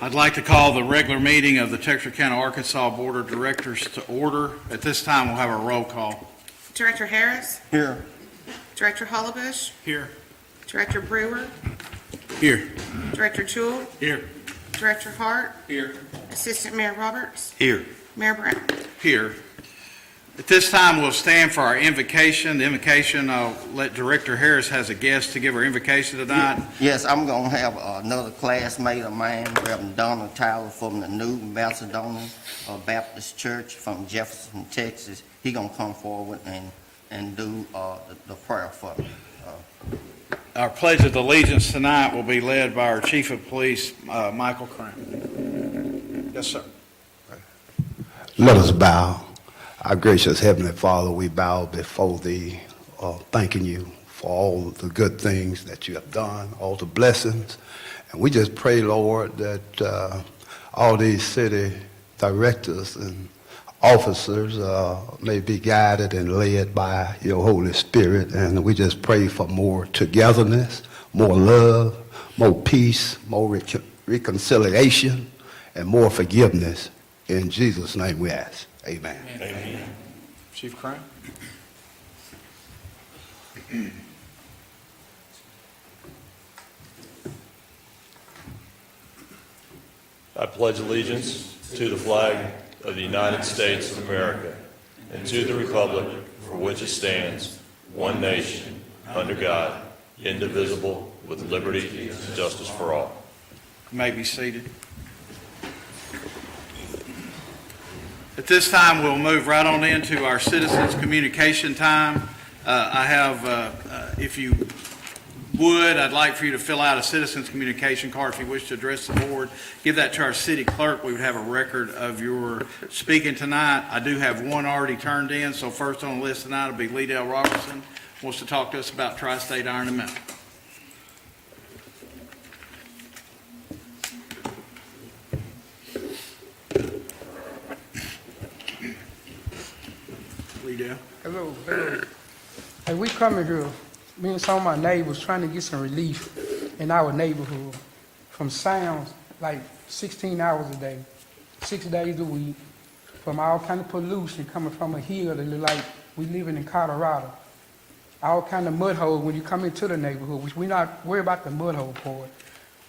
I'd like to call the regular meeting of the Texarkana, Arkansas Board of Directors to order. At this time, we'll have a roll call. Director Harris, Here. Director Hollebush, Here. Director Brewer, Here. Director Jewell, Here. Director Hart, Here. Assistant Mayor Roberts, Here. Mayor Brown. Here. At this time, we'll stand for our invocation. The invocation, I'll let Director Harris has a guest to give her invocation tonight. Yes, I'm going to have another classmate of mine, Reverend Donald Tyler from the New Macedonian Baptist Church from Jefferson, Texas. He's going to come forward and do the prayer for me. Our Pledge of Allegiance tonight will be led by our Chief of Police, Michael Crown. Yes, sir. Let us bow. Our gracious Heavenly Father, we bow before Thee, thanking You for all the good things that You have done, all the blessings. And we just pray, Lord, that all these city directors and officers may be guided and led by Your Holy Spirit. And we just pray for more togetherness, more love, more peace, more reconciliation, and more forgiveness. In Jesus' name we ask. Amen. Amen. Chief Crown. I pledge allegiance to the flag of the United States of America and to the republic for which it stands, one nation, under God, indivisible, with liberty and justice for all. You may be seated. At this time, we'll move right on into our citizens' communication time. I have, if you would, I'd like for you to fill out a citizens' communication card if you wish to address the board. Give that to our city clerk. We would have a record of your speaking tonight. I do have one already turned in, so first on the list tonight will be Lee Dale Robertson. Wants to talk to us about Tri-State Iron and Metal. Lee Dale. Hello. Hey, we coming here, me and some of my neighbors trying to get some relief in our neighborhood from sounds like 16 hours a day, 6 days a week, from all kind of pollution coming from a hill that look like we living in Colorado. All kind of mud holes when you come into the neighborhood, which we not worry about the mud hole part.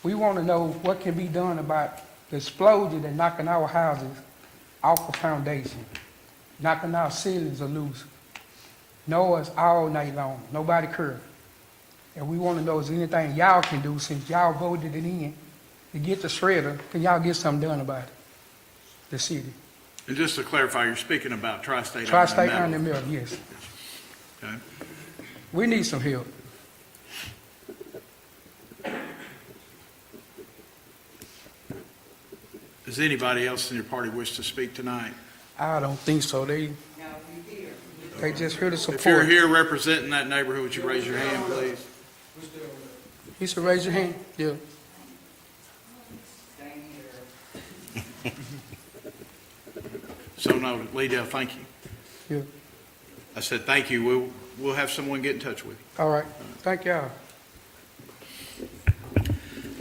We want to know what can be done about the explosion that knocking our houses off the foundation, knocking our ceilings are loose. Noise all night long, nobody care. And we want to know is there anything y'all can do since y'all voted it in to get the shredder, can y'all get something done about it, the city? And just to clarify, you're speaking about Tri-State Tri-State Iron Iron and and Metal. Mill, yes. Okay. We need some help. Does anybody else in your party wish to speak tonight? I don't think so. They just here to If you're support. here representing that neighborhood, would you raise your hand, please? You should raise your hand. Yeah. So noted. Lee Dale, thank you. Yeah. I said thank you. We'll have someone get in touch with you. All right. Thank y'all.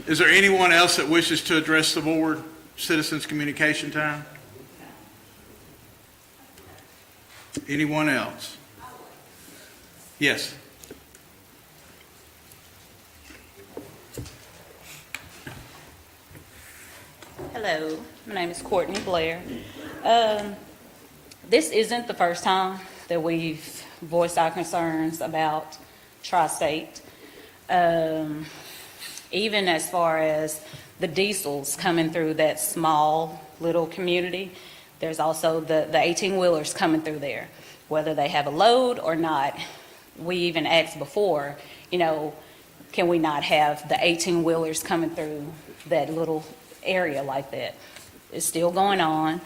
Is there anyone else that wishes to address the board? Citizens communication time? Anyone else? Yes. Hello, my name is Courtney Blair. This isn't the first time that we've voiced our concerns about Tri-State. Even as far as the diesels coming through that small little community, there's also the 18-wheelers coming through there, whether they have a load or not. We even asked before, can we not have the 18-wheelers coming through that little area like that? It's still going on.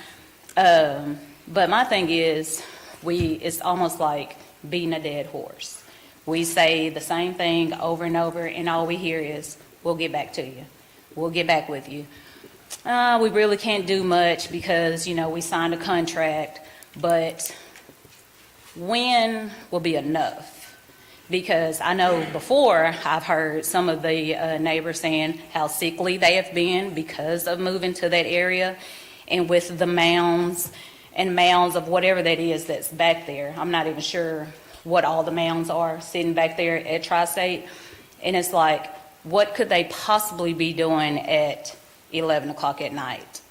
But my thing is, it's almost like beating a dead horse. We say the same thing over and over, and all we hear is, we'll get back to you. We'll get back with you. We really can't do much because, we signed a contract, but when will be enough? Because I know before, I've heard some of the neighbors saying how sickly they have been because of moving to that area. And with the mounds and mounds of whatever that is that's back there, I'm not even sure what all the mounds are sitting back there at Tri-State. And it's like, what could they possibly be doing at 11 o'clock at night?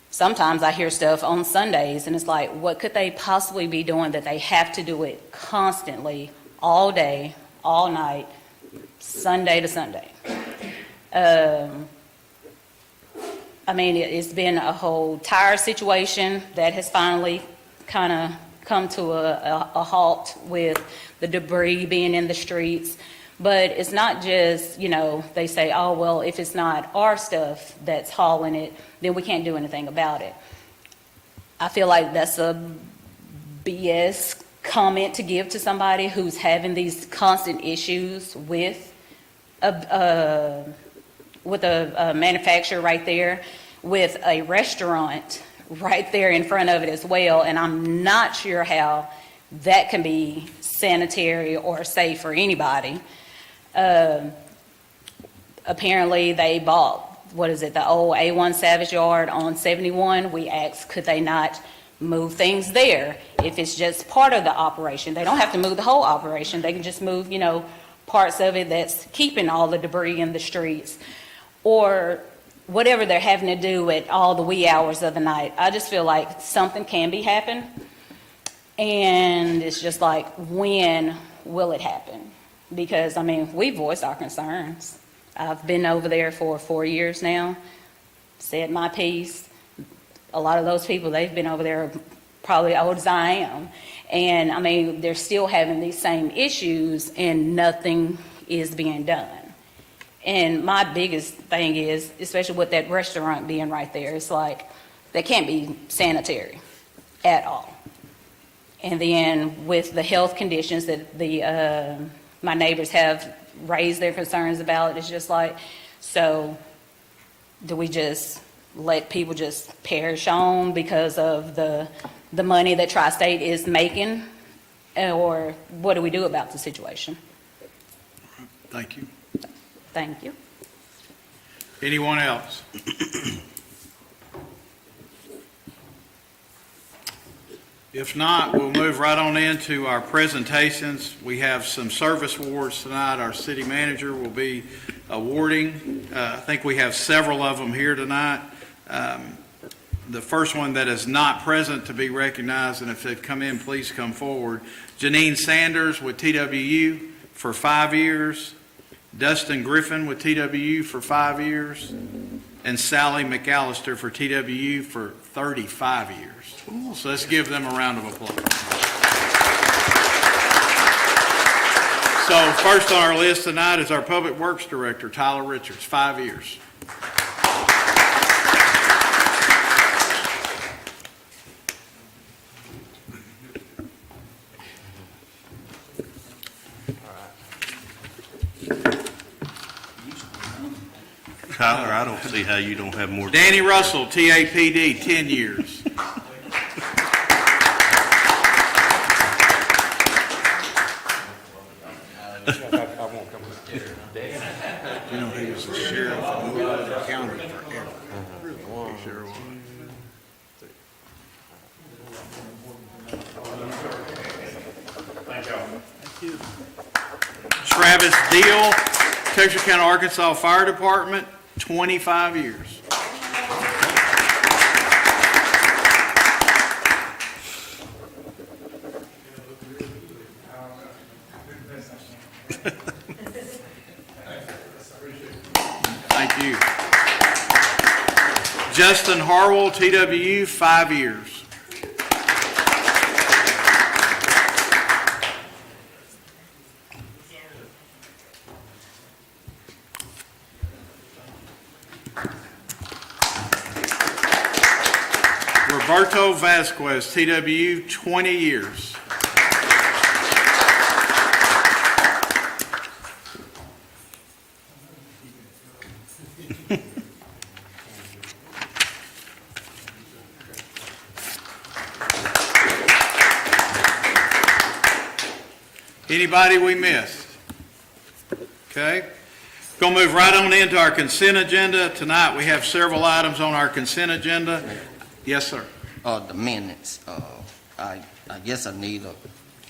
Sometimes I hear stuff on Sundays, and it's like, what could they possibly be doing that they have to do it constantly, all day, all night, Sunday to Sunday? I mean, it's been a whole tire situation that has finally kind of come to a halt with the debris being in the streets. But it's not just, they say, oh, well, if it's not our stuff that's hauling it, then we can't do anything about it. I feel like that's a BS comment to give to somebody who's having these constant issues with a manufacturer right there, with a restaurant right there in front of it as well. And I'm not sure how that can be sanitary or safe for anybody. Apparently they bought, the old A1 Savage Yard on 71. We asked, could they not move things there? If it's just part of the operation, they don't have to move the whole operation. They can just move, parts of it that's keeping all the debris in the streets, or whatever they're having to do at all the wee hours of the night. I just feel like something can be happen. And it's just like, when will it happen? Because, we voiced our concerns. I've been over there for 4 years now, said my piece. A lot of those people, they've been over there probably old as I am. And, they're still having these same issues and nothing is being done. And my biggest thing is, especially with that restaurant being right there, it's like, they can't be sanitary at all. And then with the health conditions that my neighbors have raised their concerns about, it's just like, so do we just let people just perish on because of the money that Tri-State is making? Or what do we do about the situation? Thank you. Thank you. Anyone else? If not, we'll move right on into our presentations. We have some service awards tonight. Our city manager will be awarding. I think we have several of them here tonight. The first one that is not present to be recognized, and if they've come in, please come forward. Janine Sanders with TWU for 5 years. Dustin Griffin with TWU for 5 years. And Sally McAllister for TWU for 35 years. So let's give them a round of applause. So first on our list tonight is our Public Works Director, Tyler Richards, 5 years. Tyler, I don't see how you don't have more. Danny Russell, TAPD, 10 years. You know, he was the sheriff of Woodland County forever. He sure was. Thank you. Travis Deal, Texas County, Arkansas Fire Department, 25 years. Thank you. Justin Harwell, TWU, 5 years. Roberto Vasquez, TWU, 20 years. Anybody we missed? Okay. Going to move right on into our consent agenda. Tonight, we have several items on our consent agenda. Yes, sir. The minutes, I guess I need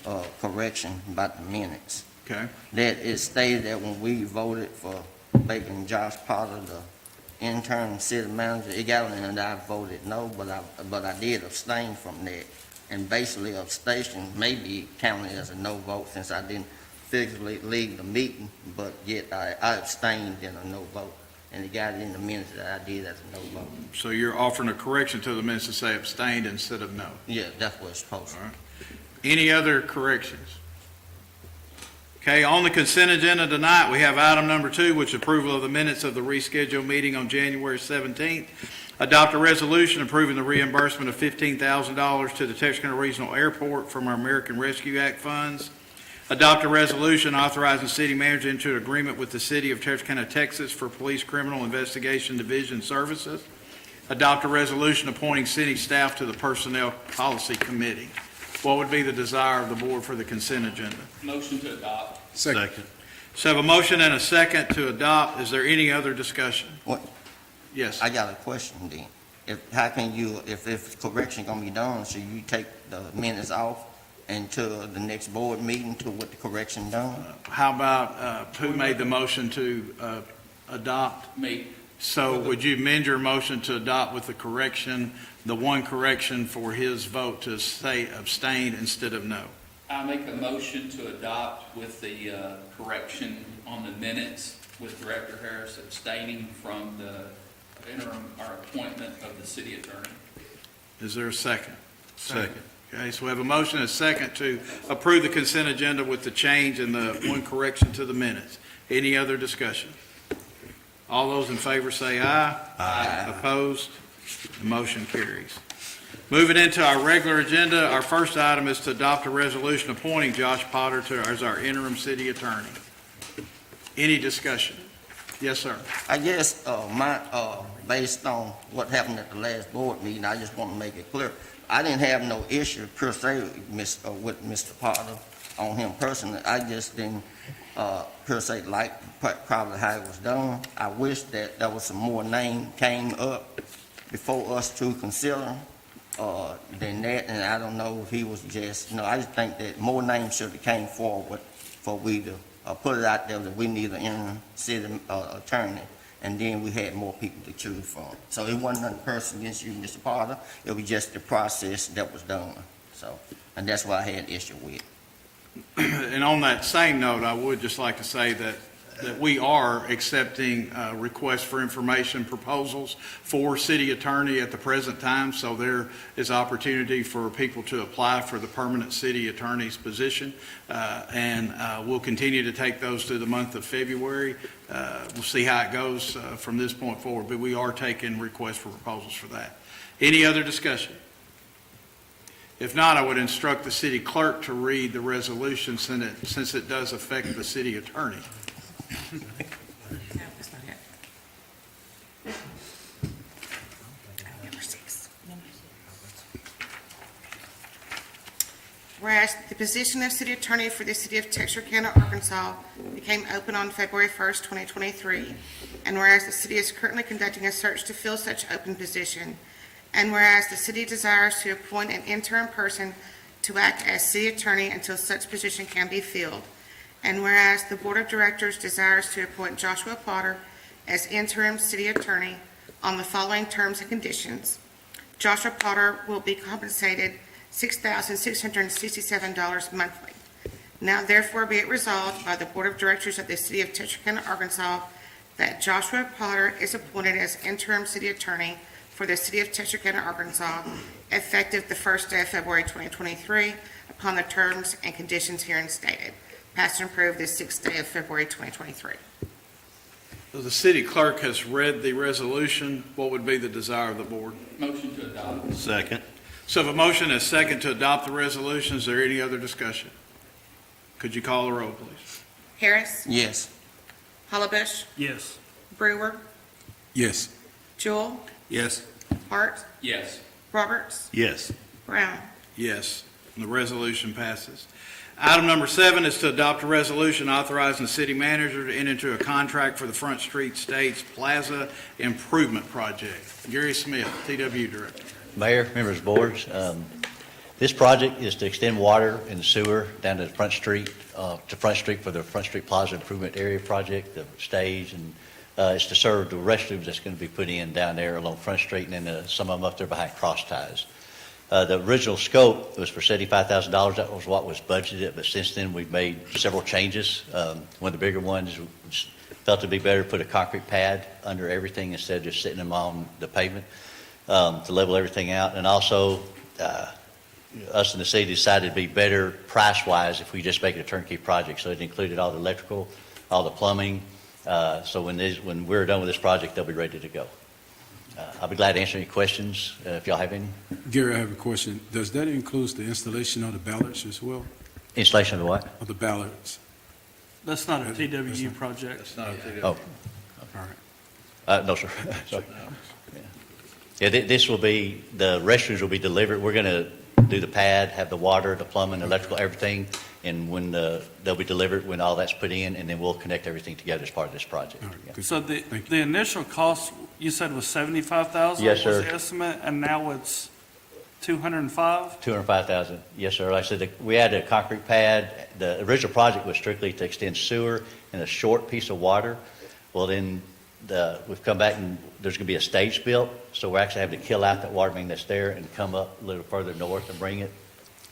a correction about the minutes. Okay. That it stated that when we voted for making Josh Potter the interim city manager, it got on there and I voted no, but I did abstain from that. And basically abstention may be counted as a no vote since I didn't physically leave the meeting, but yet I abstained in a no vote. And it got it in the minutes that I did as a no vote. So you're offering a correction to the minutes to say abstained instead of no. Yeah, that's what it's supposed to be. All right. Any other corrections? Okay, on the consent agenda tonight, we have item number 2, which is approval of the minutes of the rescheduled meeting on January 17th. Adopt a resolution approving the reimbursement of $15,000 to the Texarkana Regional Airport from our American Rescue Act funds. Adopt a resolution authorizing the city manager into an agreement with the city of Texarkana, Texas for Police Criminal Investigation Division services. Adopt a resolution appointing city staff to the Personnel Policy Committee. What would be the desire of the board for the consent agenda? Motion to adopt. Second. So I have a motion and a second to adopt. Is there any other discussion? What? Yes. I got a question then. How can you, if correction gonna be done, should you take the minutes off until the next board meeting to with the correction done? How about, who made the motion to adopt? Me. So would you amend your motion to adopt with the correction, the one correction for his vote to say abstain instead of no? I make a motion to adopt with the correction on the minutes with Director Harris abstaining from the interim or appointment of the city attorney. Is there a second? Second. Okay, so we have a motion and a second to approve the consent agenda with the change and the one correction to the minutes. Any other discussion? All those in favor say aye. Aye. Opposed? The motion carries. Moving into our regular agenda, our first item is to adopt a resolution appointing Josh Potter as our interim city attorney. Any discussion? Yes, sir. I guess, based on what happened at the last board meeting, I just want to make it clear. I didn't have no issue per se with Mr. Potter on him personally. I just didn't, per se like probably how it was done. I wish that there was some more name came up before us to consider, than that. And I don't know if he was just, I just think that more names should have came forward for we to put it out there that we need an interim city attorney, and then we had more people to choose from. So it wasn't nothing personal against you, Mr. Potter. It was just the process that was done. So, and that's what I had issue with. And on that same note, I would just like to say that we are accepting requests for information proposals for city attorney at the present time. So there is opportunity for people to apply for the permanent city attorney's position. And we'll continue to take those through the month of February. We'll see how it goes from this point forward, but we are taking requests for proposals for that. Any other discussion? If not, I would instruct the city clerk to read the resolution since it does affect the city attorney. No, that's not it. Number 6. Whereas the position of city attorney for the city of Texarkana, Arkansas became open on February 1st, 2023, and whereas the city is currently conducting a search to fill such open position, and whereas the city desires to appoint an interim person to act as city attorney until such position can be filled, and whereas the Board of Directors desires to appoint Joshua Potter as interim city attorney on the following terms and conditions. Joshua Potter will be compensated $6,667 monthly. Now therefore be it resolved by the Board of Directors of the City of Texarkana, Arkansas, that Joshua Potter is appointed as interim city attorney for the City of Texarkana, Arkansas, effective the first day of February 2023, upon the terms and conditions herein stated. Passed and approved this 6th day of February 2023. So the city clerk has read the resolution. What would be the desire of the board? Motion to adopt. Second. So if a motion is second to adopt the resolution, is there any other discussion? Could you call the roll, please? Harris, Yes. Hollabush, Yes. Brewer, Yes. Jewell, Yes. Hart, Yes. Roberts, Yes. Brown. Yes, the resolution passes. Item number 7 is to adopt a resolution authorizing the city manager to enter into a contract for the Front Street States Plaza Improvement Project. Gary Smith, TW Director. Mayor, members of the boards, this project is to extend water and sewer down to Front Street for the Front Street Plaza Improvement Area Project, the stage, and it's to serve the restrooms that's going to be put in down there along Front Street, and then some of them up there behind cross ties. The original scope was for $75,000. That was what was budgeted, but since then, we've made several changes. One of the bigger ones felt it'd be better to put a concrete pad under everything instead of just sitting them on the pavement to level everything out. And also, us in the city decided it'd be better price-wise if we just make it a turnkey project. So it included all the electrical, all the plumbing. So when we're done with this project, they'll be ready to go. I'll be glad to answer any questions if y'all have any. Gary, I have a question. Does that include the installation of the ballards as well? Installation of the what? Of the ballards? That's not a TWU project. That's not a TW. Oh, All right. no, sir. Sorry. Yeah, this will be, the restrooms will be delivered. We're going to do the pad, have the water, the plumbing, electrical, everything, and when they'll be delivered, when all that's put in, and then we'll connect everything together as part of this project. All right. Yeah. Good. So the Thank you. initial cost, you said was 75,000? Yes, sir. Was the estimate, and now it's 205? 205,000, yes, sir. Like I said, we had a concrete pad. The original project was strictly to extend sewer and a short piece of water. Well, then we've come back and there's going to be a stage built, so we're actually having to kill out that water main that's there and come up a little further north and bring it.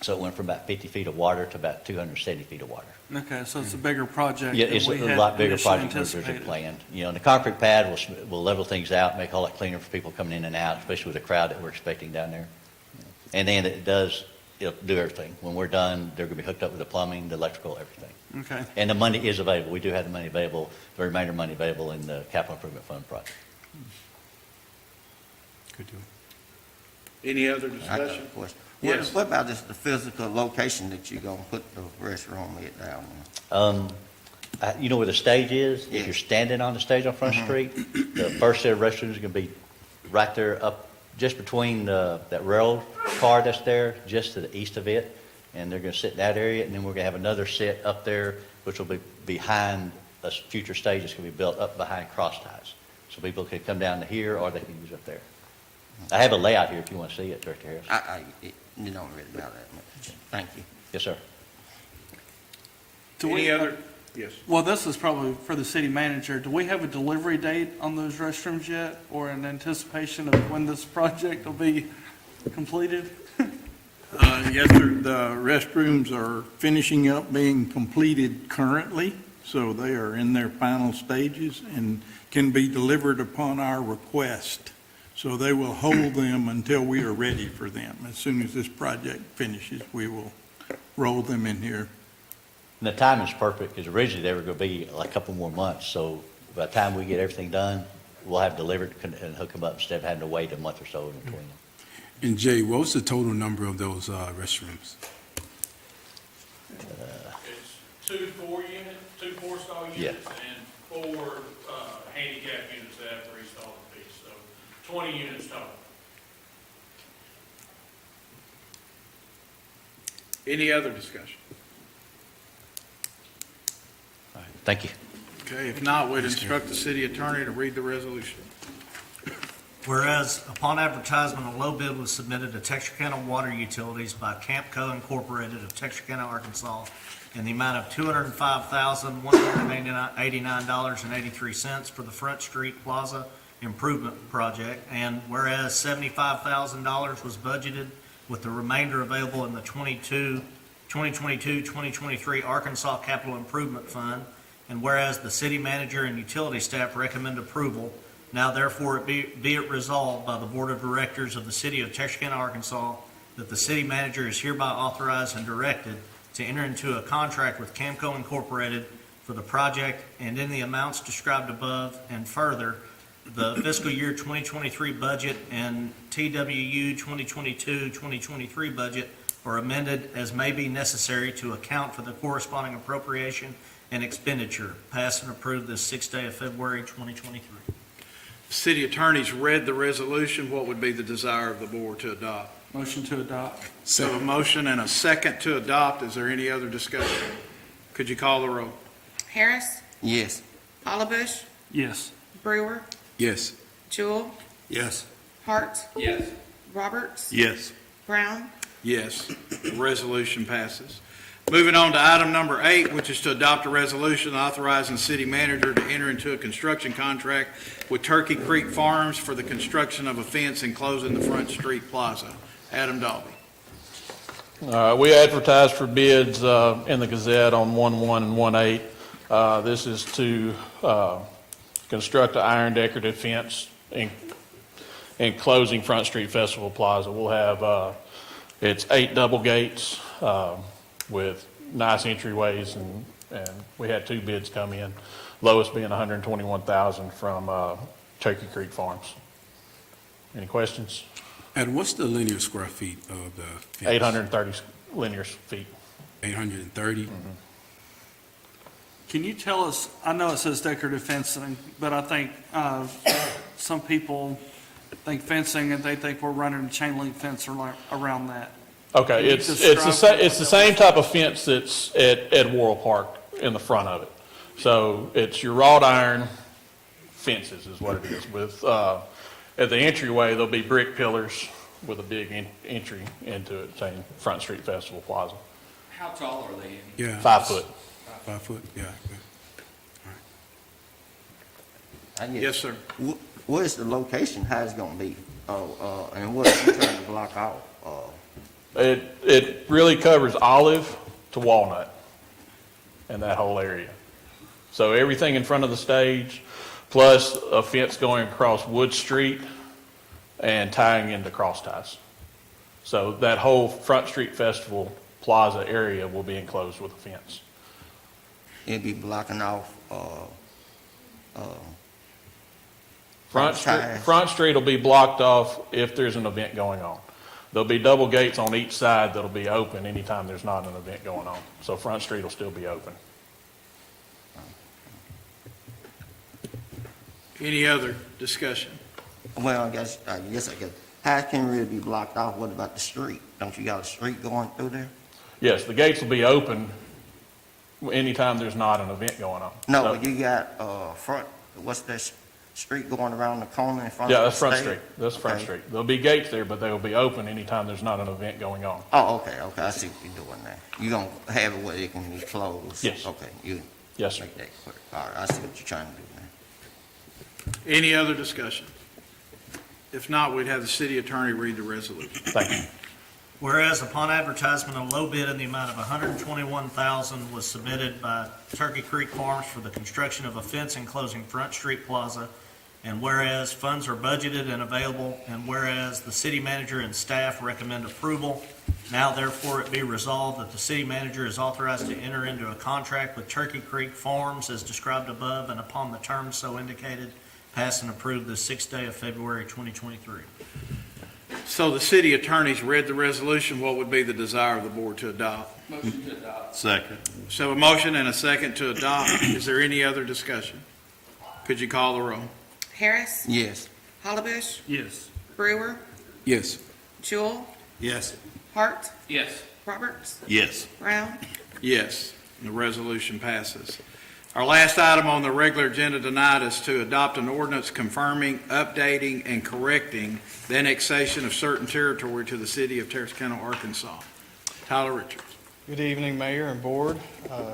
So it went from about 50 feet of water to about 270 feet of water. Okay, so it's a bigger project Yeah, than it's we a had lot bigger initially project than originally anticipated. planned. You know, and the concrete pad will level things out, make all that cleaner for people coming in and out, especially with the crowd that we're expecting down there. And then it'll do everything. When we're done, they're going to be hooked up with the plumbing, the electrical, everything. Okay. And the money is available. We do have the money available, the remainder money available in the capital improvement fund project. Good deal. Any other I got a discussion? question. Yes. What about the physical location that you're gonna put the restroom at down there? You know where the stage is? Yeah. If you're standing on the stage on Front Street, the first set of restrooms are going to be right there up, just between that rail car that's there, just to the east of it. And they're going to sit in that area, and then we're going to have another set up there, which will be behind a future stage that's going to be built up behind cross ties. So people can come down to here, or they can use up there. I have a layout here if you want to see it, Director Harris. You don't really about that much. Thank you. Yes, sir. Do Any we- other? Yes. Well, this is probably for the city manager. Do we have a delivery date on those restrooms yet, or in anticipation of when this project will be completed? Yes, sir. The restrooms are finishing up being completed currently, so they are in their final stages and can be delivered upon our request. So they will hold them until we are ready for them. As soon as this project finishes, we will roll them in here. And the timing's perfect, because originally they were going to be like a couple more months. So by the time we get everything done, we'll have delivered and hook them up instead of having to wait a month or so in between them. And Jay, what was the total number of those restrooms? It's two four-stall units, Yeah. and four handicap units that have 3 stalls apiece, so 20 units total. Any other discussion? All right, thank you. Okay, if not, we'd instruct the city attorney to read the resolution. Whereas upon advertisement, a low bid was submitted to Texarkana Water Utilities by Campco Incorporated of Texarkana, Arkansas, in the amount of $205,189.83 for the Front Street Plaza Improvement Project, and whereas $75,000 was budgeted with the remainder available in the 2022-2023 Arkansas Capital Improvement Fund, and whereas the city manager and utility staff recommend approval, now therefore be it resolved by the Board of Directors of the City of Texarkana, Arkansas, that the city manager is hereby authorized and directed to enter into a contract with Camco Incorporated for the project and in the amounts described above, and further, the fiscal year 2023 budget and TWU 2022-2023 budget are amended as may be necessary to account for the corresponding appropriation and expenditure. Passed and approved this 6th day of February 2023. City attorney's read the resolution. What would be the desire of the board to adopt? Motion to adopt. So a motion and a second to adopt. Is there any other discussion? Could you call the roll? Harris, Yes. Hollowbush, Yes. Brewer, Yes. Jewell, Yes. Hart, Yes. Roberts, Yes. Brown, Yes, the resolution passes. Moving on to item number 8, which is to adopt a resolution authorizing the city manager to enter into a construction contract with Turkey Creek Farms for the construction of a fence enclosing the Front Street Plaza. Adam Dalby. We advertised for bids in the Gazette on 1/1 and 1/8. This is to construct an iron decorative fence enclosing Front Street Festival Plaza. We'll have, it's 8 double gates with nice entryways, and we had 2 bids come in, lowest being $121,000 from Turkey Creek Farms. Any questions? And what's the linear square feet of the fence? 830 linear feet. 830? Can you tell us, I know it says decorative fencing, but I think some people think fencing and they think we're running a chain link fence around that. Okay, Can you it's describe the same type of fence that's at Worrell Park in the front of it. So it's your wrought iron fences is what it is with, at the entryway, there'll be brick pillars with a big entry into it saying Front Street Festival Plaza. How tall are they? Yeah. 5 foot. 5 foot, yeah. Yes, sir. Where's the location? How's it gonna be? And what are you trying to block off? It really covers Olive to Walnut and that whole area. So everything in front of the stage, plus a fence going across Wood Street and tying into cross ties. So that whole Front Street Festival Plaza area will be enclosed with a fence. It'll be blocking off, Front Street will be blocked off if there's an event going on. There'll be double gates on each side that'll be open anytime there's not an event going on. So Front Street will still be open. Any other discussion? well, I guess, how can it really be blocked off? What about the street? Don't you got a street going through there? Yes, the gates will be open anytime there's not an event going on. No, So- but you got, what's that street going around the corner in front Yeah, of the that's Front state? Street. That's Front Okay. Street. There'll be gates there, but they will be open anytime there's not an event going on. Oh, okay, I see what you're doing there. You gonna have it where it can be closed? Yes. Okay, you Yes, sir. make that clear. All right, I see what you're trying to do now. Any other discussion? If not, we'd have the city attorney read the resolution. Thank you. Whereas upon advertisement, a low bid in the amount of $121,000 was submitted by Turkey Creek Farms for the construction of a fence enclosing Front Street Plaza, and whereas funds are budgeted and available, and whereas the city manager and staff recommend approval, now therefore it be resolved that the city manager is authorized to enter into a contract with Turkey Creek Farms as described above, and upon the terms so indicated, pass and approve the 6th day of February 2023. So the city attorney's read the resolution. What would be the desire of the board to adopt? Motion to adopt. Second. So a motion and a second to adopt. Is there any other discussion? Could you call the roll? Harris, Yes. Hollowbush, Yes. Brewer, Yes. Jewell, Yes. Hart, Yes. Roberts, Yes. Brown, Yes, the resolution passes. Our last item on the regular agenda tonight is to adopt an ordinance confirming, updating, and correcting the annexation of certain territory to the city of Texarkana, Arkansas. Tyler Richards. Good evening, Mayor and Board.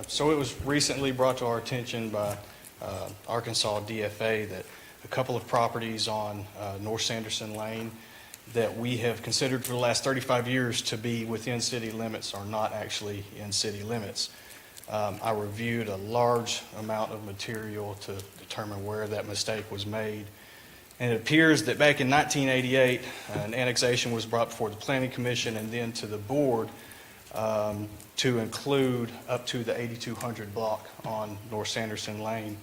So it was recently brought to our attention by Arkansas DFA that a couple of properties on North Sanderson Lane that we have considered for the last 35 years to be within city limits are not actually in city limits. I reviewed a large amount of material to determine where that mistake was made. And it appears that back in 1988, an annexation was brought before the Planning Commission and then to the board to include up to the 8200 block on North Sanderson Lane.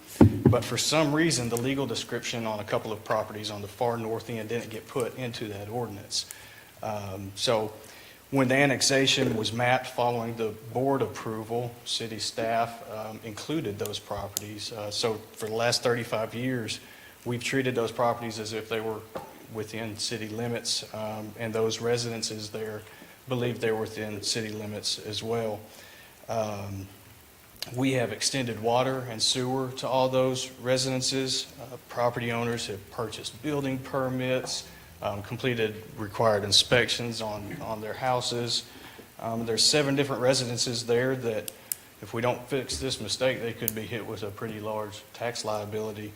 But for some reason, the legal description on a couple of properties on the far north end didn't get put into that ordinance. So when the annexation was mapped following the board approval, city staff included those properties. So for the last 35 years, we've treated those properties as if they were within city limits, and those residences there believe they're within city limits as well. We have extended water and sewer to all those residences. Property owners have purchased building permits, completed required inspections on their houses. There's 7 different residences there that, if we don't fix this mistake, they could be hit with a pretty large tax liability.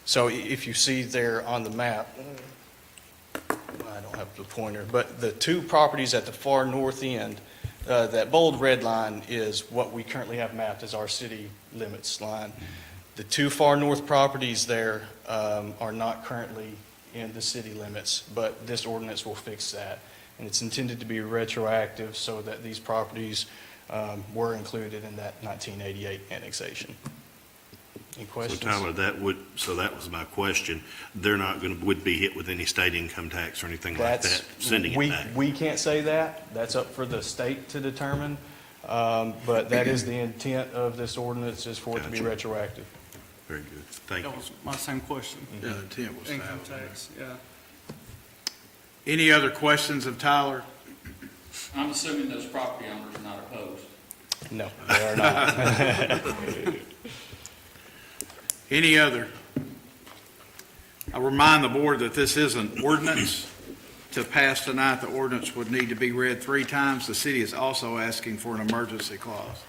So if you see there on the map, I don't have the pointer, but the 2 properties at the far north end, that bold red line is what we currently have mapped as our city limits line. The 2 far north properties there are not currently in the city limits, but this ordinance will fix that. And it's intended to be retroactive so that these properties were included in that 1988 annexation. Any So questions? Tyler, that was my question. They're not would be hit with any state income tax or anything like that, sending it back? We can't say that. That's up for the state to determine. But that is the intent of this ordinance, is for it to be Gotcha. retroactive. Very good. Thank That you. was my same question. Yeah, the intent was to Income have it. tax, yeah. Any other questions of Tyler? I'm assuming those property owners are not opposed. No, they are not. Any other? I remind the board that this is an ordinance. To pass tonight, the ordinance would need to be read 3 times. The city is also asking for an emergency clause.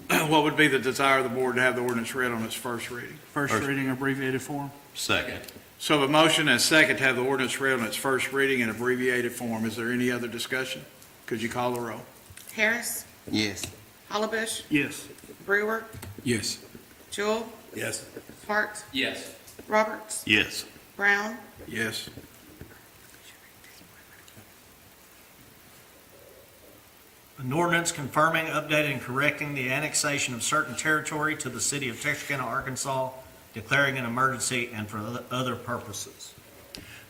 What would be the desire of the board to have the ordinance read on its first reading? First reading abbreviated form? Second. So a motion and a second to have the ordinance read on its first reading in abbreviated form. Is there any other discussion? Could you call the roll? Harris, Yes. Hollabush, Yes. Brewer, Yes. Jewell, Yes. Hart, Yes. Roberts, Yes. Brown, Yes. An ordinance confirming, updating, and correcting the annexation of certain territory to the city of Texarkana, Arkansas, declaring an emergency and for other purposes.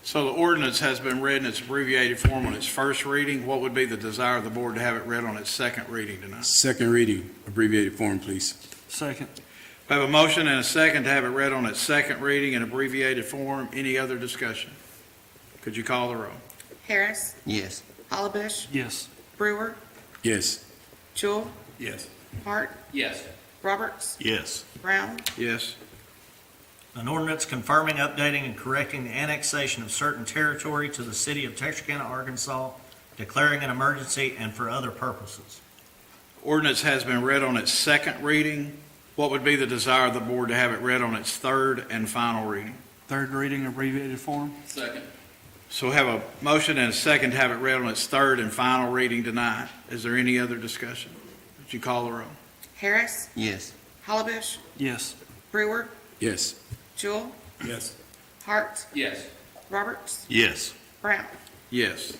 So the ordinance has been read in its abbreviated form on its first reading. What would be the desire of the board to have it read on its second reading tonight? Second reading, abbreviated form, please. Second. We have a motion and a second to have it read on its second reading in abbreviated form. Any other discussion? Could you call the roll? Harris, Yes. Hollabush, Yes. Brewer, Yes. Jewell, Yes. Hart, Yes. Roberts, Yes. Brown, Yes. An ordinance confirming, updating, and correcting the annexation of certain territory to the city of Texarkana, Arkansas, declaring an emergency and for other purposes. Ordinance has been read on its second reading. What would be the desire of the board to have it read on its third and final reading? Third reading abbreviated form? Second. So we have a motion and a second to have it read on its third and final reading tonight. Is there any other discussion? Would you call the roll? Harris, Yes. Hollabush, Yes. Brewer, Yes. Jewell, Yes. Hart, Yes. Roberts, Yes. Brown. Yes.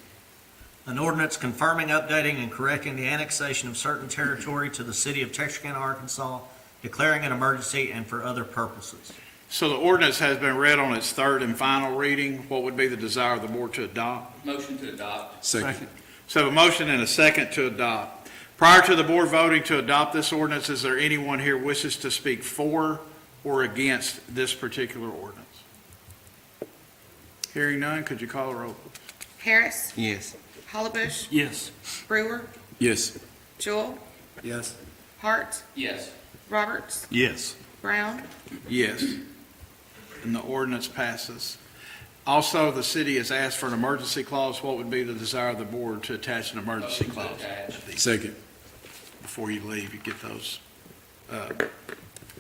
An ordinance confirming, updating, and correcting the annexation of certain territory to the city of Texarkana, Arkansas, declaring an emergency and for other purposes. So the ordinance has been read on its third and final reading. What would be the desire of the board to adopt? Motion to adopt. Second. So a motion and a second to adopt. Prior to the board voting to adopt this ordinance, is there anyone here wishes to speak for or against this particular ordinance? Hearing none, could you call the roll? Harris, Yes. Hollabush, Yes. Brewer, Yes. Jewell, Yes. Hart, Yes. Roberts, Yes. Brown, Yes. And the ordinance passes. Also, the city has asked for an emergency clause. What would be the desire of the board to attach an emergency Motion to clause? attach. Second. Before you leave, you get those.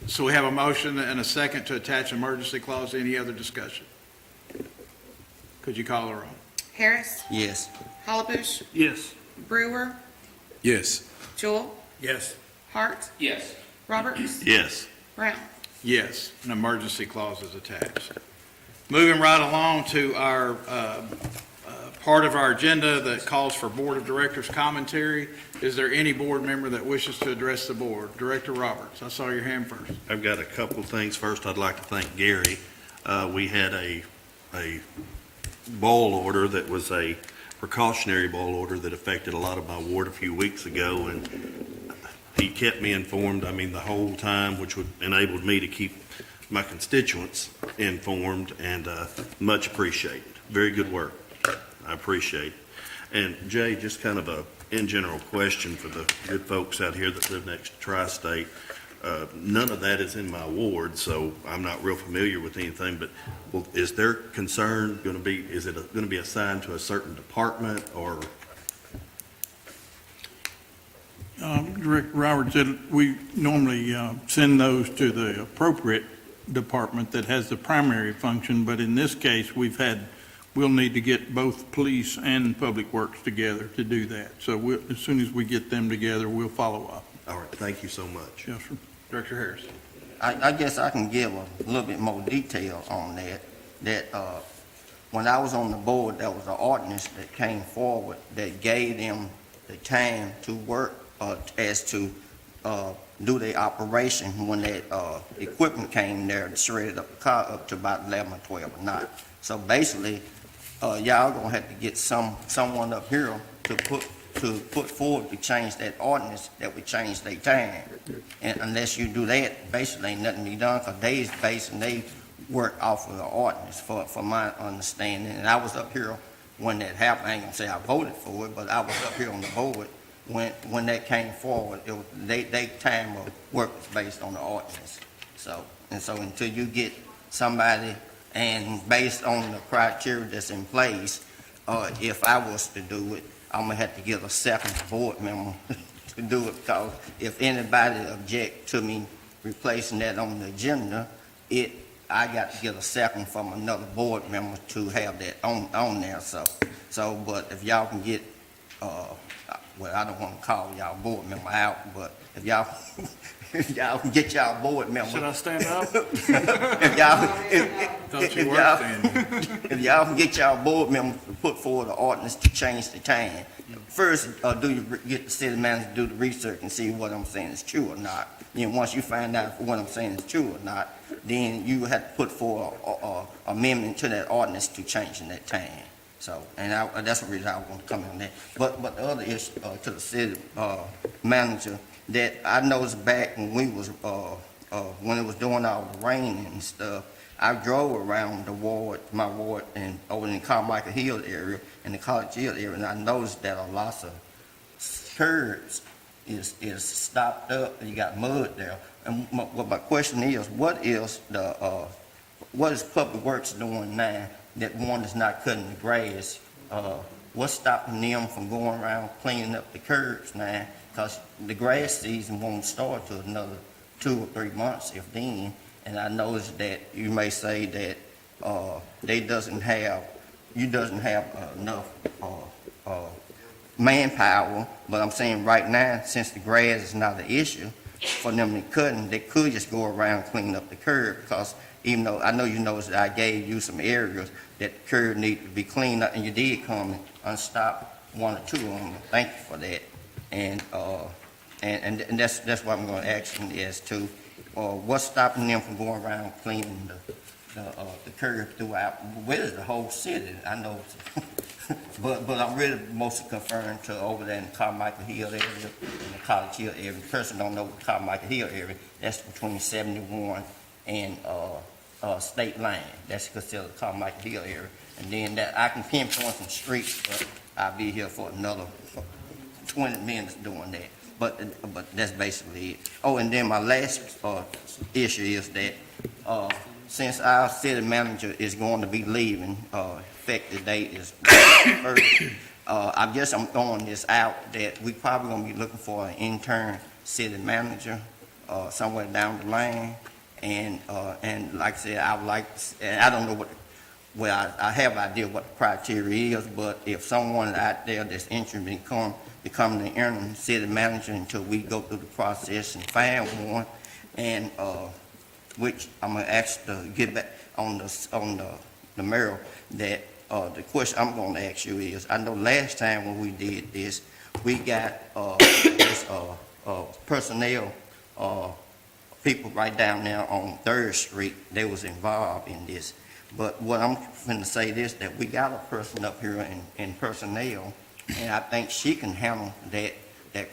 So we have a motion and a second to attach an emergency clause. Any other discussion? Could you call the roll? Harris, Yes. Hollabush, Yes. Brewer, Yes. Jewell, Yes. Hart, Yes. Roberts, Yes. Brown. Yes, an emergency clause is attached. Moving right along to our part of our agenda that calls for Board of Directors commentary. Is there any board member that wishes to address the board? Director Roberts, I saw your hand first. I've got a couple things. First, I'd like to thank Gary. We had a boil order that was a precautionary boil order that affected a lot of my ward a few weeks ago, and he kept me informed, the whole time, which enabled me to keep my constituents informed, and much appreciated. Very good work. I appreciate it. And Jay, just kind of a in general question for the good folks out here that live next to Tri-State. None of that is in my ward, so I'm not real familiar with anything, but is their concern going to be, is it going to be assigned to a certain department, or? Director Roberts said we normally send those to the appropriate department that has the primary function, but in this case, we'll need to get both police and public works together to do that. So as soon as we get them together, we'll follow up. All right, thank you so much. Yes, sir. Director Harris. I guess I can give a little bit more detail on that. When I was on the board, there was an ordinance that came forward that gave them the time to work as to do their operation when that equipment came there and shredded up the car up to about 11 or 12 at night. So basically, y'all gonna have to get someone up here to put forward to change that ordinance that we change their time. And unless you do that, basically ain't nothing be done, because they is basing they work off of the ordinance for my understanding. And I was up here when that happened. I ain't gonna say I voted for it, but I was up here on the board when that came forward. They time of work was based on the ordinance. So until you get somebody, and based on the criteria that's in place, if I was to do it, I'm gonna have to get a second board member to do it, because if anybody object to me replacing that on the agenda, I got to get a second from another board member to have that on there. So, but if y'all can get, well, I don't want to call y'all board member out, but if y'all can get y'all board member. Should I stand up? If y'all can get y'all board member to put forward an ordinance to change the time, first, do you get the city manager to do the research and see what I'm saying is true or not. Then once you find out if what I'm saying is true or not, then you have to put forward an amendment to that ordinance to changing that time. So, and that's the reason I want to come on that. But the other issue to the city manager, that I noticed back when we was when it was doing all the rain and stuff, I drove around my ward, and over in the Carmichael Hill area and the College Hill area, and I noticed that a lot of curbs is stopped up, and you got mud there. And my question is, what is Public Works doing now that one is not cutting the grass? What's stopping them from going around cleaning up the curbs now? Because the grass season won't start till another 2 or 3 months, if then. And I noticed that you may say that you doesn't have enough manpower, but I'm saying right now, since the grass is not an issue for them to cut, they could just go around cleaning up the curb, because even though I know you noticed that I gave you some areas that the curb need to be cleaned up, and you did come and unstop 1 or 2 of them. Thank you for that. And that's what I'm going to ask you as to what's stopping them from going around cleaning the curb throughout, where is the whole city? I know, but I'm really mostly concerned to over there in the Carmichael Hill area and the College Hill area. The person don't know the Carmichael Hill area, that's between 71 and State Line. That's considered the Carmichael Hill area. And then that I can pinpoint some streets, but I'll be here for another 20 minutes doing that. But that's basically it. Oh, and then my last issue is that since our city manager is going to be leaving, effective date is first, I'm throwing this out that we probably going to be looking for an intern city manager somewhere down the line. And like I said, I would like, and I don't know I have an idea what the criteria is, but if someone out there that's interested in becoming the interim city manager until we go through the process and find one, and which I'm gonna ask to get back on the mayor, that the question I'm gonna ask you is, I know last time when we did this, we got this personnel people right down there on 3rd Street, they was involved in this. But what I'm going to say is that we got a person up here in personnel, and I think she can handle that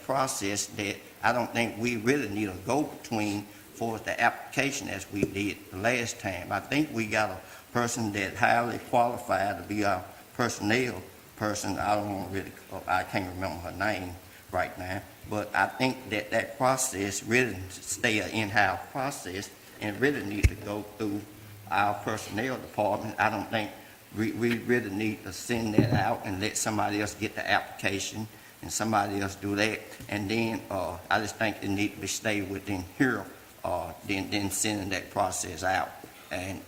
process, that I don't think we really need a go-between for the application as we did the last time. I think we got a person that highly qualified to be our personnel person. I can't remember her name right now, but I think that process really stay an in-house process and really need to go through our personnel department. I don't think we really need to send that out and let somebody else get the application and somebody else do that. And then, I just think it need to be stayed within here, then sending that process out. And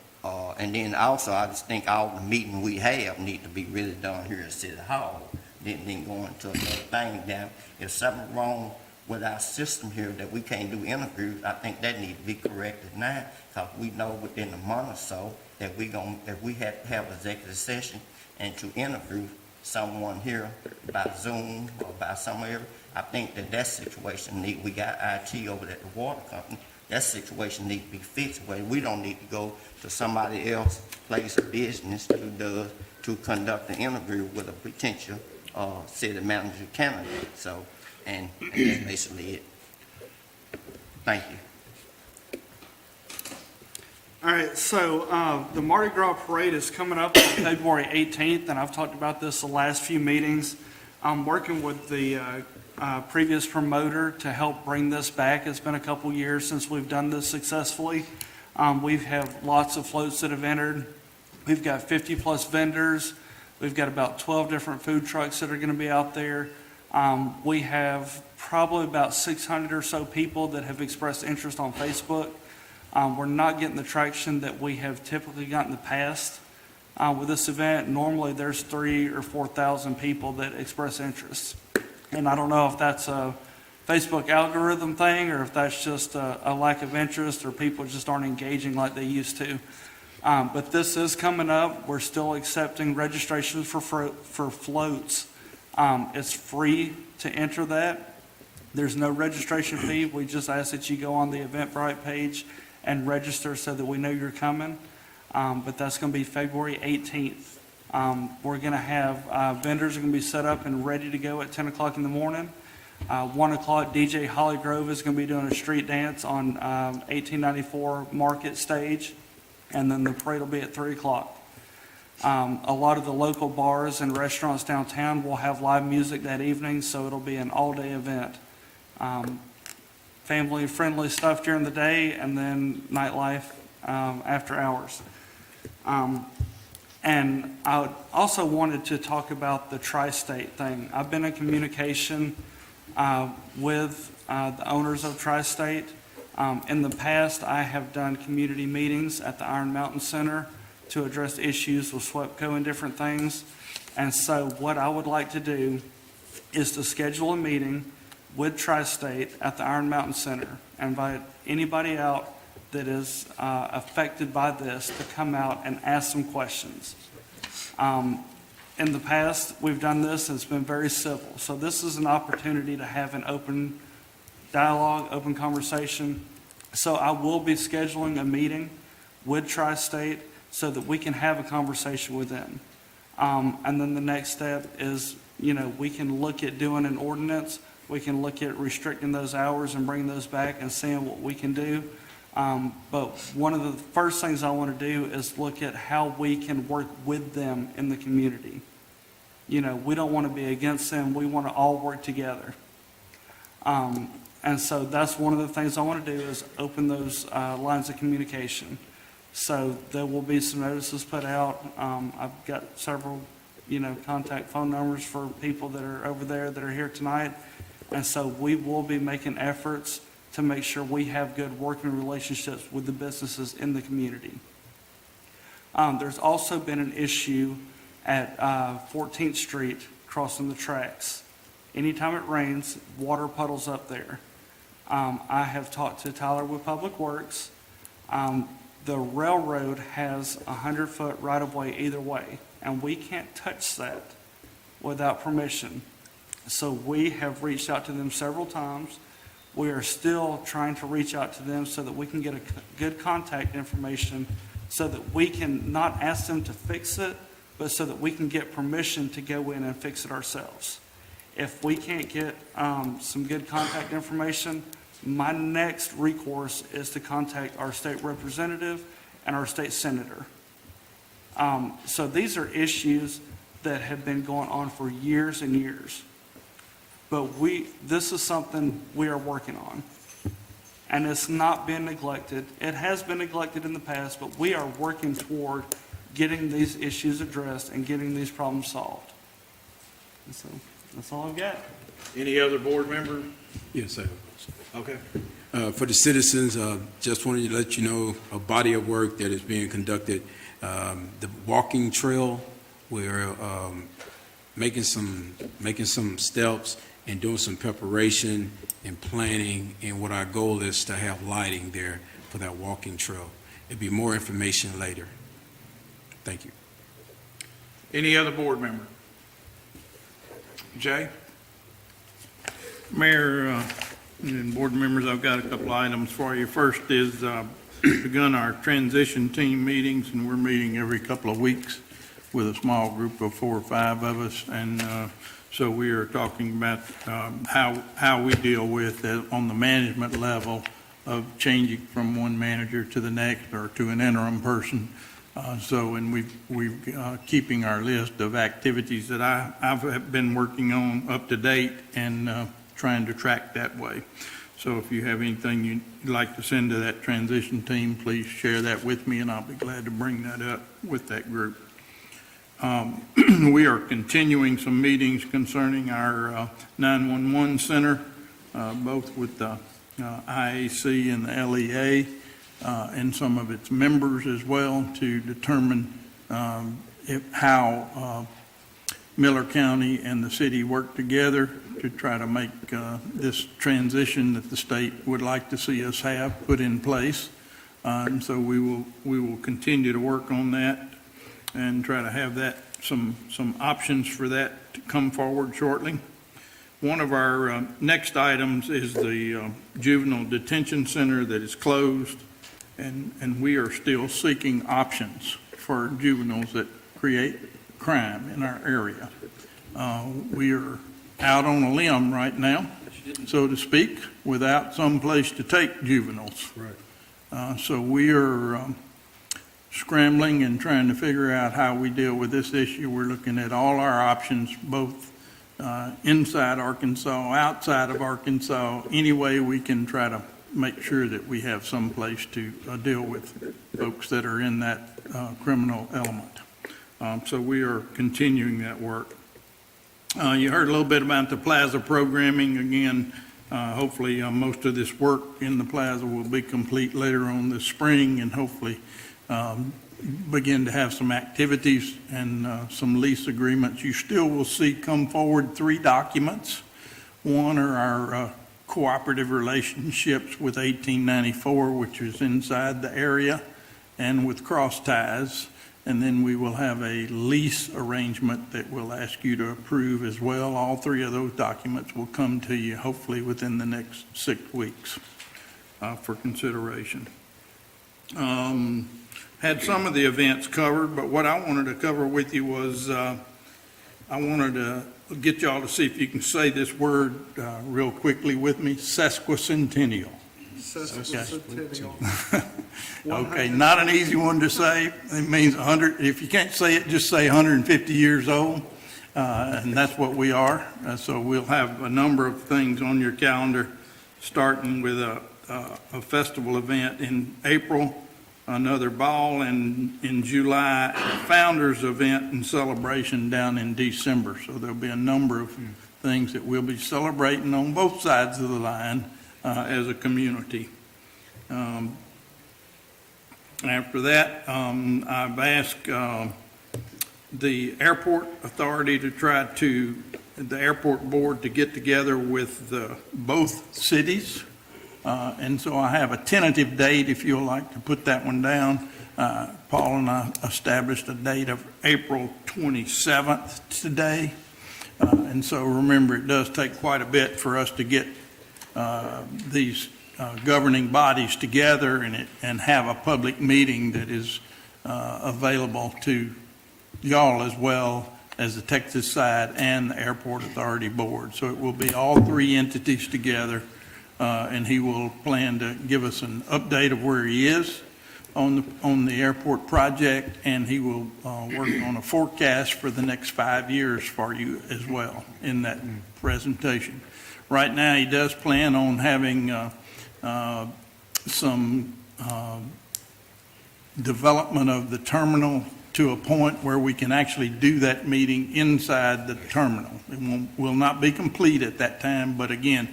then also, I just think all the meeting we have need to be really done here at City Hall, then going to another thing down. If something wrong with our system here that we can't do interviews, I think that need to be corrected now, because we know within a month or so that if we have to have executive session and to interview someone here by Zoom or by somewhere, I think that situation we got IT over at the water company, that situation need to be fixed, where we don't need to go to somebody else's place of business to conduct an interview with a potential city manager candidate. So, and that's basically it. Thank you. All right, so the Mardi Gras Parade is coming up on February 18th, and I've talked about this the last few meetings. I'm working with the previous promoter to help bring this back. It's been a couple years since we've done this successfully. We have lots of floats that have entered. We've got 50-plus vendors. We've got about 12 different food trucks that are going to be out there. We have probably about 600 or so people that have expressed interest on Facebook. We're not getting the traction that we have typically gotten in the past with this event. Normally, there's 3,000 or 4,000 people that express interest. And I don't know if that's a Facebook algorithm thing or if that's just a lack of interest or people just aren't engaging like they used to. But this is coming up. We're still accepting registrations for floats. It's free to enter that. There's no registration fee. We just ask that you go on the Eventbrite page and register so that we know you're coming. But that's going to be February 18th. We're going to have vendors are going to be set up and ready to go at 10 o'clock in the morning. 1 o'clock, DJ Holly Grove is going to be doing a street dance on 1894 Market Stage, and then the parade will be at 3 o'clock. A lot of the local bars and restaurants downtown will have live music that evening, so it'll be an all-day event. Family-friendly stuff during the day, and then nightlife after hours. And I also wanted to talk about the Tri-State thing. I've been in communication with the owners of Tri-State. In the past, I have done community meetings at the Iron Mountain Center to address issues with SWEPCO and different things. And so what I would like to do is to schedule a meeting with Tri-State at the Iron Mountain Center. Invite anybody out that is affected by this to come out and ask some questions. In the past, we've done this and it's been very civil. So this is an opportunity to have an open dialogue, open conversation. So I will be scheduling a meeting with Tri-State so that we can have a conversation with them. And then the next step is, we can look at doing an ordinance. We can look at restricting those hours and bringing those back and seeing what we can do. But one of the first things I want to do is look at how we can work with them in the community. We don't want to be against them. We want to all work together. And so that's one of the things I want to do is open those lines of communication. So there will be some notices put out. I've got several, contact phone numbers for people that are over there that are here tonight. And so we will be making efforts to make sure we have good working relationships with the businesses in the community. There's also been an issue at 14th Street crossing the tracks. Anytime it rains, water puddles up there. I have talked to Tyler with Public Works. The railroad has 100-foot right-of-way either way, and we can't touch that without permission. So we have reached out to them several times. We are still trying to reach out to them so that we can get a good contact information so that we can not ask them to fix it, but so that we can get permission to go in and fix it ourselves. If we can't get some good contact information, My next recourse is to contact our state representative and our state senator. So these are issues that have been going on for years and years. But this is something we are working on. And it's not been neglected. It has been neglected in the past, but we are working toward getting these issues addressed and getting these problems solved. And so that's all I've got. Any other board member? Yes, sir. Okay. For the citizens, just wanted to let you know a body of work that is being conducted. The walking trail, we're making some steps and doing some preparation and planning, and what our goal is to have lighting there for that walking trail. There'll be more information later. Thank you. Any other board member? Jay? Mayor, and board members, I've got a couple items for you. First is begun our transition team meetings, and we're meeting every couple of weeks with a small group of 4 or 5 of us. And so we are talking about how we deal with on the management level of changing from one manager to the next or to an interim person. And we've keeping our list of activities that I've been working on up to date and trying to track that way. So if you have anything you'd like to send to that transition team, please share that with me, and I'll be glad to bring that up with that group. We are continuing some meetings concerning our 911 center, both with the IAC and the LEA, and some of its members as well, to determine how Miller County and the city work together to try to make this transition that the state would like to see us have put in place. And so we will continue to work on that and try to have that some options for that to come forward shortly. One of our next items is the juvenile detention center that is closed, and we are still seeking options for juveniles that create crime in our area. We are out on a limb right now, so to speak, without some place to take juveniles. Right. So we are scrambling and trying to figure out how we deal with this issue. We're looking at all our options, both inside Arkansas, outside of Arkansas, any way we can try to make sure that we have some place to deal with folks that are in that criminal element. So we are continuing that work. You heard a little bit about the plaza programming. Again, hopefully most of this work in the plaza will be complete later on this spring, and hopefully begin to have some activities and some lease agreements. You still will see come forward 3 documents. One are our cooperative relationships with 1894, which is inside the area, and with Cross Ties. And then we will have a lease arrangement that we'll ask you to approve as well. All 3 of those documents will come to you hopefully within the next 6 weeks for consideration. Had some of the events covered, but what I wanted to cover with you was I wanted to get y'all to see if you can say this word real quickly with me: sesquicentennial. Okay, not an easy one to say. It means 100. If you can't say it, just say 150 years old, and that's what we are. So we'll have a number of things on your calendar, starting with a festival event in April, another ball in July, a founders event and celebration down in December. So there'll be a number of things that we'll be celebrating on both sides of the line as a community. After that, I've asked the airport authority the airport board to get together with both cities. And so I have a tentative date, if you'll like to put that one down. Paul and I established a date of April 27th today. And so remember, it does take quite a bit for us to get these governing bodies together and have a public meeting that is available to y'all as well as the Texas side and the Airport Authority Board. So it will be all 3 entities together and he will plan to give us an update of where he is on the airport project, and he will work on a forecast for the next 5 years for you as well in that presentation. Right now, he does plan on having some development of the terminal to a point where we can actually do that meeting inside the terminal. It will not be complete at that time, but again,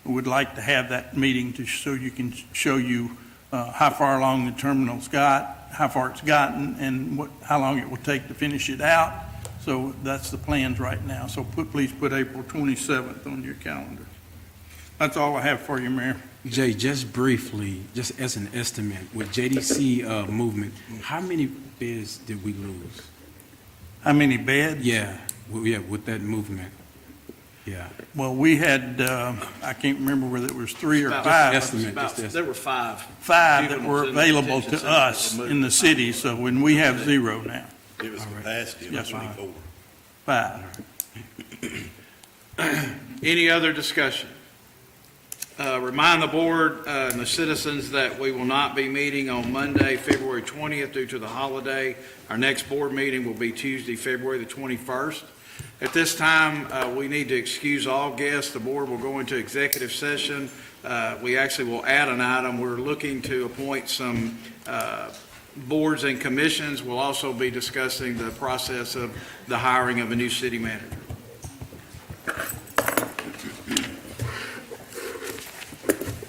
we would like to have that meeting so you can show you how far along the terminal's got, how far it's gotten, and how long it will take to finish it out. So that's the plans right now. So please put April 27th on your calendar. That's all I have for you, Mayor. Jay, just briefly, just as an estimate, with JDC movement, how many beds did we lose? How many beds? Yeah, with that movement. Yeah. Well, we had, I can't remember whether it was 3 or About 5. Estimate, About- just estimate. There were 5. 5 that Juveniles were in the available detention to center us that were in the city, so when we have 0 now. It was capacity of Yes, sir. 24. 5. Any other discussion? Remind the board and the citizens that we will not be meeting on Monday, February 20th due to the holiday. Our next board meeting will be Tuesday, February the 21st. At this time, we need to excuse all guests. The board will go into executive session. We actually will add an item. We're looking to appoint some boards and commissions. We'll also be discussing the process of the hiring of a new city manager.